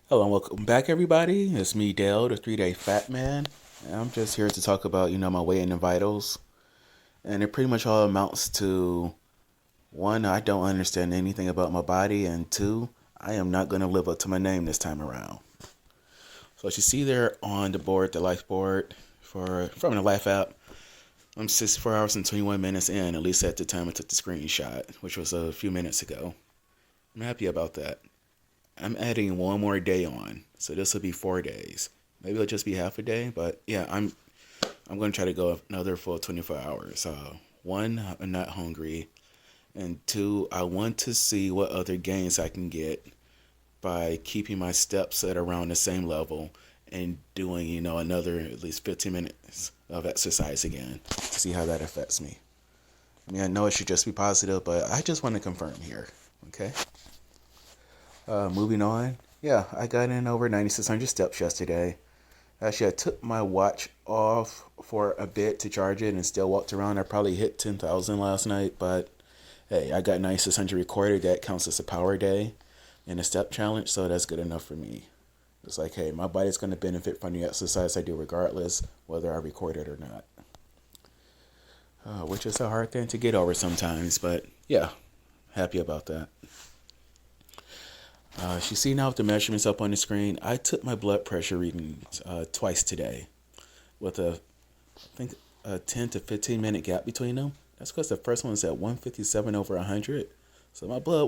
Hello and welcome back, everybody. It's me, Dale, the 3 Day Fat Man. And I'm just here to talk about, my weight and vitals. And it pretty much all amounts to one, I don't understand anything about my body, and two, I am not going to live up to my name this time around. So, as you see there on the board, the life board from the Life app, I'm 64 hours and 21 minutes in, at least at the time I took the screenshot, which was a few minutes ago. I'm happy about that. I'm adding one more day on, so this will be 4 days. Maybe it'll just be half a day, but yeah, I'm gonna try to go another full 24 hours. One, I'm not hungry, and two, I want to see what other gains I can get by keeping my steps at around the same level and doing, another at least 15 minutes of exercise again to see how that affects me. I mean, I know it should just be positive, but I just want to confirm here. Okay. Moving on. Yeah, I got in over 9,600 steps yesterday. Actually, I took my watch off for a bit to charge it and still walked around. I probably hit 10,000 last night, but hey, I got 9,600 recorded. That counts as a power day in a step challenge, so that's good enough for me. It's like, hey, my body's going to benefit from the exercise I do regardless, whether I record it or not. Which is a hard thing to get over sometimes, but yeah, happy about that. As you see now with the measurements up on the screen, I took my blood pressure reading twice today with I think, a 10 to 15 minute gap between them. That's because the first one was at 157 over 100. So my blood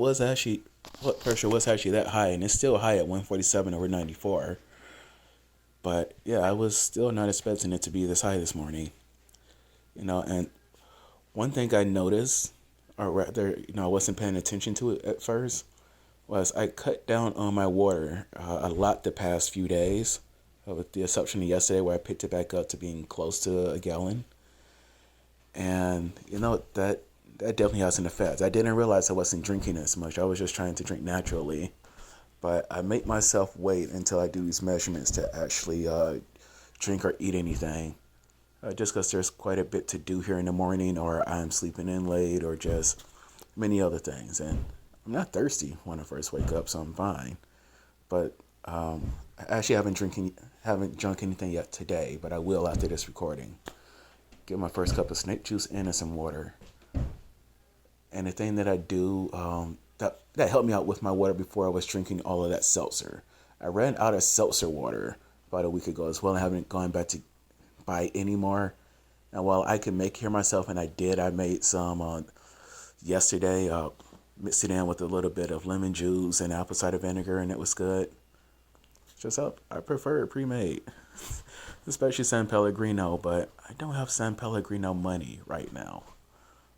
pressure was actually that high, and it's still high at 147 over 94. But yeah, I was still not expecting it to be this high this morning. And one thing I noticed, or rather, I wasn't paying attention to it at first, was I cut down on my water a lot the past few days, with the exception of yesterday where I picked it back up to being close to a gallon. And that definitely has an effect. I didn't realize I wasn't drinking as much. I was just trying to drink naturally. But I make myself wait until I do these measurements to actually drink or eat anything. Just because there's quite a bit to do here in the morning, or I'm sleeping in late, or just many other things. And I'm not thirsty when I first wake up, so I'm fine. But I actually haven't drunk anything yet today, but I will after this recording. Get my first cup of snake juice in and some water. And the thing that I do that helped me out with my water before I was drinking all of that seltzer. I ran out of seltzer water about a week ago as well. I haven't gone back to buy any more. And while I can make here myself, and I did, I made some yesterday. Mixed it in with a little bit of lemon juice and apple cider vinegar, and it was good. I prefer it pre-made, especially San Pellegrino, but I don't have San Pellegrino money right now.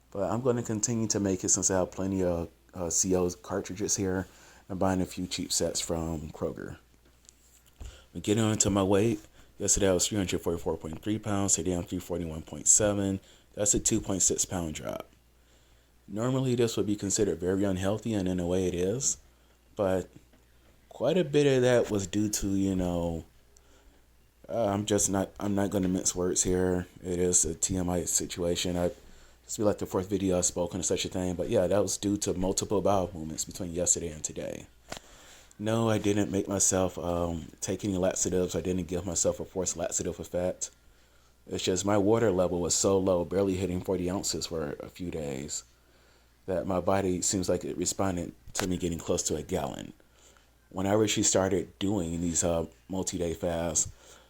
But I'm going to continue to make it since I have plenty of CO cartridges here and buying a few cheap sets from Kroger. But getting on to my weight, yesterday I was 344.3 pounds, today I'm 341.7. That's a 2.6 pound drop. Normally, this would be considered very unhealthy, and in a way it is. But quite a bit of that was due to, I'm not going to mince words here. It is a TMI situation. This will be like the fourth video I've spoken of such a thing. But yeah, that was due to multiple bowel movements between yesterday and today. No, I didn't make myself take any laxatives. I didn't give myself a forced laxative effect. It's just my water level was so low, barely hitting 40 ounces for a few days, that my body seems like it responded to me getting close to a gallon. When I originally started doing these multi-day fasts,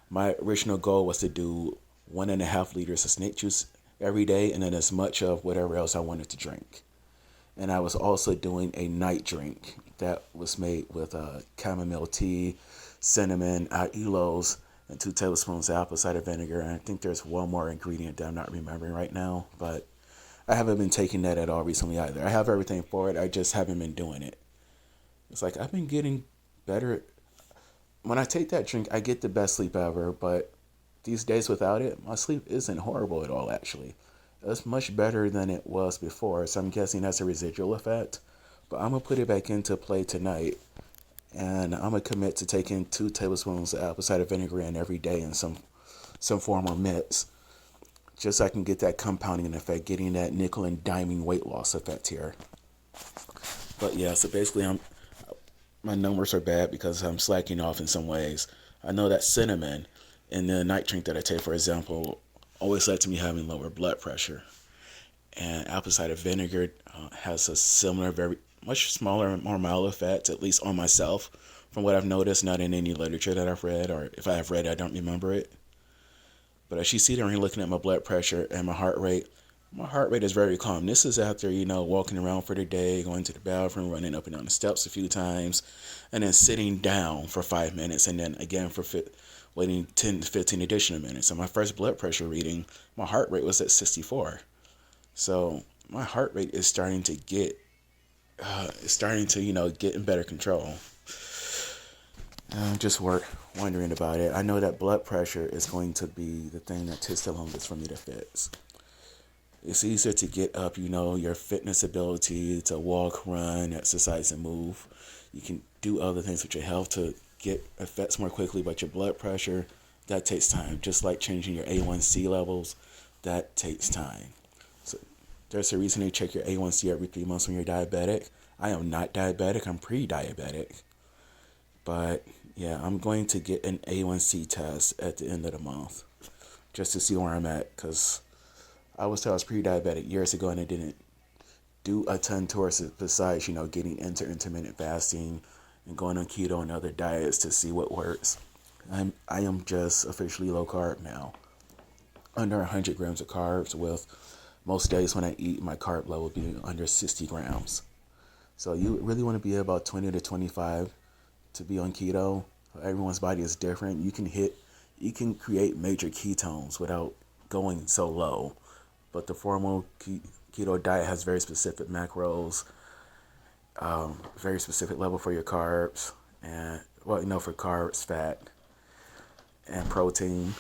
my original goal was to do 1.5 liters of snake juice every day and then as much of whatever else I wanted to drink. And I was also doing a night drink that was made with chamomile tea, cinnamon, aloes, and 2 tablespoons of apple cider vinegar. And I think there's one more ingredient that I'm not remembering right now, but I haven't been taking that at all recently either. I have everything for it. I just haven't been doing it. It's like I've been getting better. When I take that drink, I get the best sleep ever, but these days without it, my sleep isn't horrible at all, actually. It's much better than it was before, so I'm guessing that's a residual effect. But I'm going to put it back into play tonight, and I'm going to commit to taking 2 tablespoons of apple cider vinegar in every day in some form or mix, just so I can get that compounding effect, getting that nickel and diming weight loss effect here. But yeah, so basically my numbers are bad because I'm slacking off in some ways. I know that cinnamon and the night drink that I take, for example, always led to me having lower blood pressure. And apple cider vinegar has a similar, very much smaller and more mild effect, at least on myself, from what I've noticed, not in any literature that I've read, or if I have read it, I don't remember it. But as you see there, when looking at my blood pressure and my heart rate is very calm. This is after, walking around for the day, going to the bathroom, running up and down the steps a few times, and then sitting down for 5 minutes, and then again for waiting 10 to 15 additional minutes. And my first blood pressure reading, my heart rate was at 64. So my heart rate is starting to get in better control. I'm just wondering about it. I know that blood pressure is going to be the thing that takes the longest for me to fix. It's easier to get up, your fitness ability to walk, run, exercise, and move. You can do other things with your health to get effects more quickly, but your blood pressure, that takes time. Just like changing your A1C levels, that takes time. So there's a reason they check your A1C every 3 months when you're diabetic. I am not diabetic, I'm pre-diabetic. But yeah, I'm going to get an A1C test at the end of the month just to see where I'm at, because I was told I was pre-diabetic years ago and I didn't do a ton towards it besides, getting into intermittent fasting and going on keto and other diets to see what works. I am just officially low carb now, under 100 grams of carbs, with most days when I eat, my carb level being under 60 grams. So you really want to be about 20 to 25 to be on keto. Everyone's body is different. You can create major ketones without going so low. But the formal keto diet has very specific macros, very specific level for your carbs, and for carbs, fat, and protein.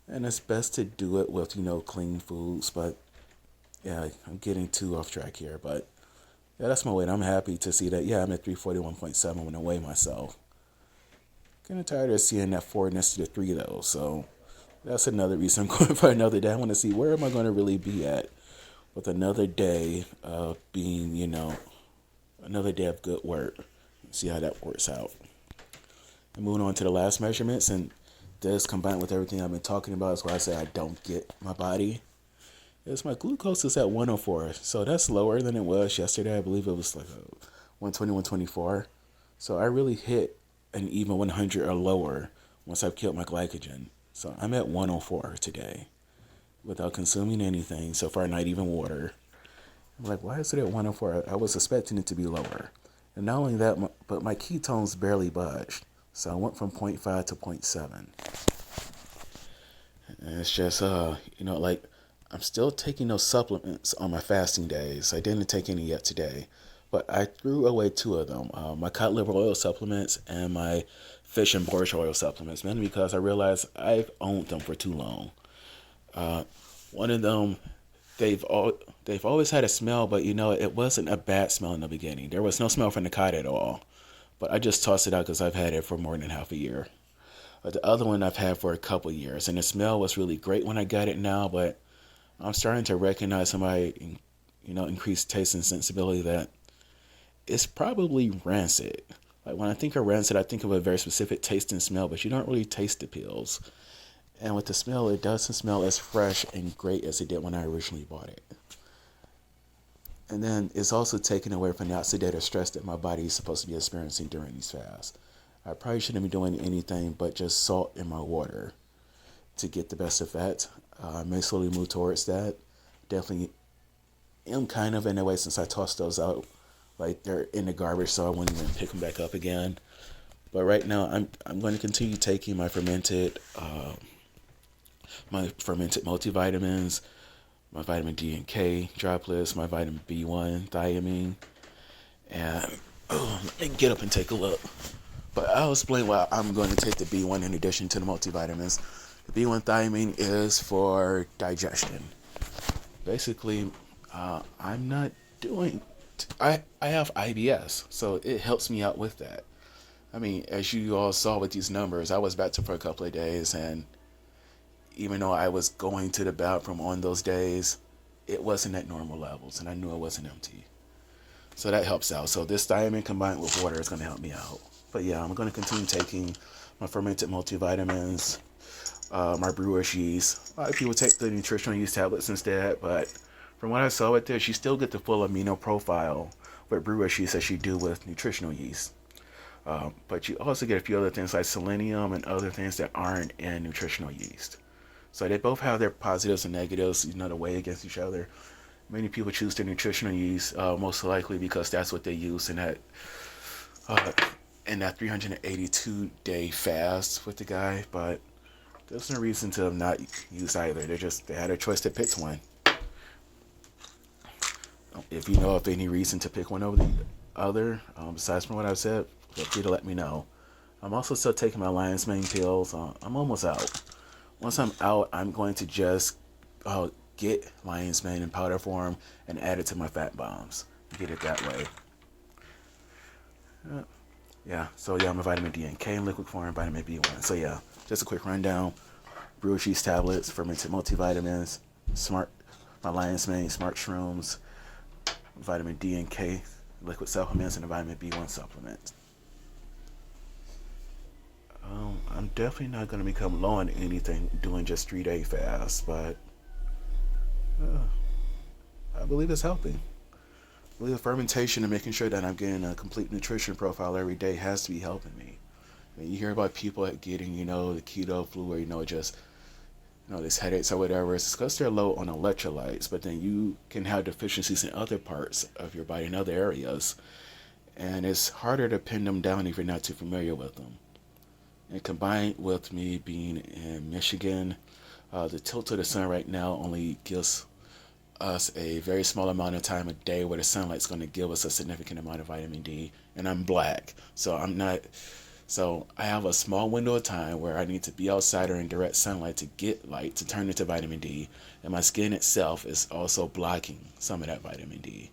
And it's best to do it with, clean foods. But yeah, I'm getting too off track here. But yeah, that's my weight. I'm happy to see that. Yeah, I'm at 341.7 when I weigh myself. Getting tired of seeing that 4 next to the 3 though. So that's another reason I'm going for another day. I want to see where am I going to really be at with another day of being, another day of good work. See how that works out. And moving on to the last measurements, and this combined with everything I've been talking about is why I say I don't get my body. Is my glucose is at 104, so that's lower than it was yesterday. I believe it was like 120, 124. So I really hit an even 100 or lower once I've killed my glycogen. So I'm at 104 today without consuming anything, so far not even water. I'm like, why is it at 104? I was expecting it to be lower. And not only that, but my ketones barely budged. So I went from 0.5 to 0.7. And it's just, like I'm still taking those supplements on my fasting days. I didn't take any yet today, but I threw away 2 of them. My cod liver oil supplements and my fish and borage oil supplements, mainly because I realized I've owned them for too long. One of them, they've always had a smell, but it wasn't a bad smell in the beginning. There was no smell from the cod at all, but I just tossed it out because I've had it for more than half a year. But the other one I've had for a couple years, and the smell was really great when I got it now, but I'm starting to recognize somebody, increased taste and sensibility, that it's probably rancid. Like when I think of rancid, I think of a very specific taste and smell, but you don't really taste the pills. And with the smell, it doesn't smell as fresh and great as it did when I originally bought it. And then it's also taken away from the oxidative stress that my body is supposed to be experiencing during these fasts. I probably shouldn't be doing anything but just salt in my water to get the best effect. I may slowly move towards that. Definitely am kind of in a way, since I tossed those out like they're in the garbage, so I won't even pick them back up again. But right now, I'm going to continue taking my fermented multivitamins, my vitamin D and K droplets, my vitamin B1 thiamine, and let me get up and take a look. But I'll explain why I'm going to take the B1 in addition to the multivitamins. The B1 thiamine is for digestion. Basically, I'm not doing. I have IBS, so it helps me out with that. I mean, as you all saw with these numbers, I was back to for a couple of days, and even though I was going to the bathroom on those days, it wasn't at normal levels, and I knew I wasn't empty. So that helps out. So this thiamine combined with water is going to help me out. But yeah, I'm going to continue taking my fermented multivitamins, my brewer's yeast. A lot of people take the nutritional yeast tablets instead, but from what I saw with this, you still get the full amino profile with brewer's yeast as you do with nutritional yeast. But you also get a few other things like selenium and other things that aren't in nutritional yeast. So they both have their positives and negatives, to weigh against each other. Many people choose the nutritional yeast, most likely because that's what they use uh, in that 382-day fast with the guy. But there's no reason to not use either. They had a choice to pick one. If you know of any reason to pick one over the other, besides from what I've said, feel free to let me know. I'm also still taking my lion's mane pills. I'm almost out. Once I'm out, I'm going to just get lion's mane in powder form and add it to my fat bombs. Get it that way. Yeah, so yeah, I'm a vitamin D and K in liquid form, vitamin B1. So yeah, just a quick rundown. Brewer's yeast tablets, fermented multivitamins, my lion's mane, smart shrooms, vitamin D and K liquid supplements, and a vitamin B1 supplement. I'm definitely not going to become low on anything doing just 3 day fast, but I believe it's helping. I believe the fermentation and making sure that I'm getting a complete nutrition profile every day has to be helping me. I mean, you hear about people getting, the keto flu or, just, these headaches or whatever. It's because they're low on electrolytes, but then you can have deficiencies in other parts of your body, in other areas. And it's harder to pin them down if you're not too familiar with them. And combined with me being in Michigan, the tilt to the sun right now only gives us a very small amount of time a day where the sunlight's going to give us a significant amount of vitamin D. And I'm black, so I have a small window of time where I need to be outside or in direct sunlight to get light to turn into vitamin D. And my skin itself is also blocking some of that vitamin D,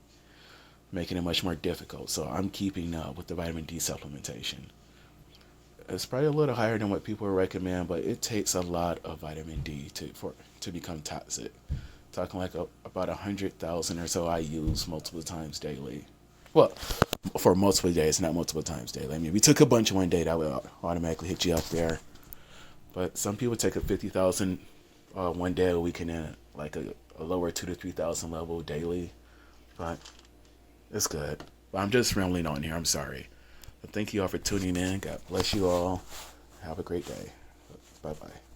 making it much more difficult. So I'm keeping up with the vitamin D supplementation. It's probably a little higher than what people recommend, but it takes a lot of vitamin D to become toxic. Talking like about 100,000 or so I use multiple times daily. Well, for multiple days, not multiple times daily. I mean, we took a bunch one day, that would automatically hit you up there. But some people take a 50,000 one day a week and then like a lower 2 to 3,000 level daily. But it's good. But I'm just rambling on here. I'm sorry. But thank you all for tuning in. God bless you all. Have a great day. Bye-bye.